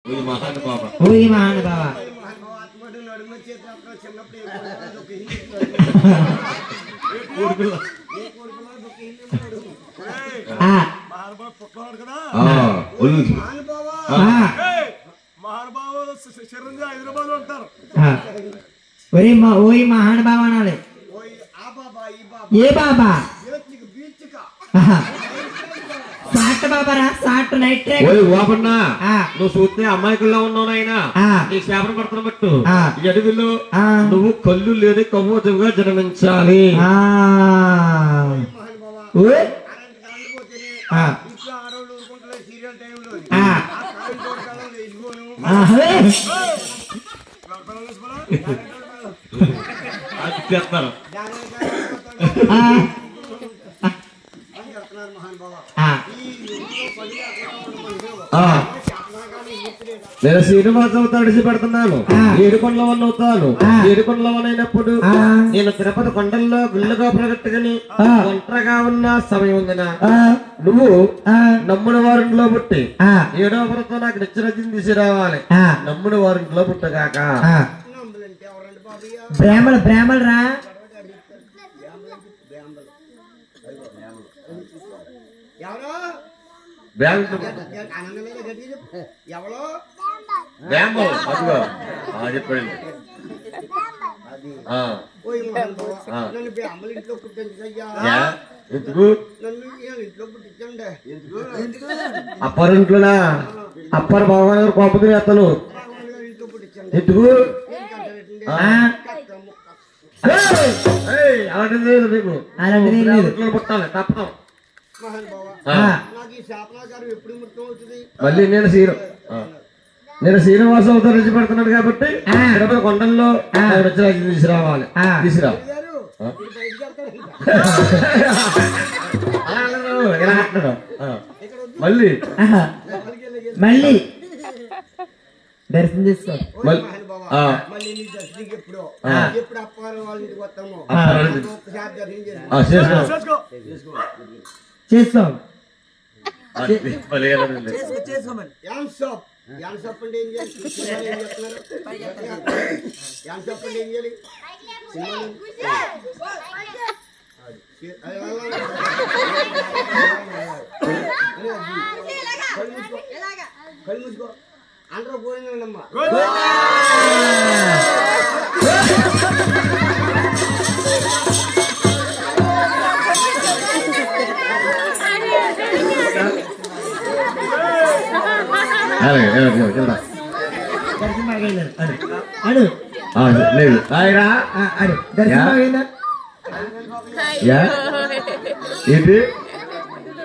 ఓ ఈ మహానుభావ ఓయ్ మహానుభావ అనాలి ఏ బాబా సాట్ బాబారా సాట్ నైట్ ఓపన్నా నువ్వు చూస్తే అమ్మాయికుల్లో ఉన్నావు ఆయన నీ చేపలు పడుతున్న బట్టు అడవిలో నువ్వు కళ్ళు లేని కవ్వోతుగా జన్మించాలి చెప్తారు నేను శ్రీనివాసం తడిసి పెడుతున్నాను ఏడుకొండలో వన్ అవుతాను ఏడుకొండలో వన్ అయినప్పుడు నేను తిరుపతి కొండల్లో గుళ్ళగా ప్రగట్టుకుని ఒంటరిగా ఉన్న సమయం ఉందినా నువ్వు నమ్మున వారింట్లో పుట్టి ఏడో వరతో నాకు నిత్యరజ్యం తీసుకురావాలి నమ్మున వారింట్లో పుట్టగాక బ్రాహ్మణులు రా చెప్పండి అప్పారింట్లోనా అప్పారు బావగారు గారు కోపం చేస్తాను ఎందుకు అలాంటిది మీకు పుట్టాలి తప్పదు మళ్ళీ నేను శ్రీనివాసం అవుతా రుచి పెడుతున్నాడు కాబట్టి తిరుపతి కొండల్లో తీసుకురావాలి తీసుకురా ఎలా అంటున్నాడు మళ్ళీ మళ్ళీ దర్శనం చేసుకో చేస్తాం అందరూ పోయిందమ్మా ఏంటి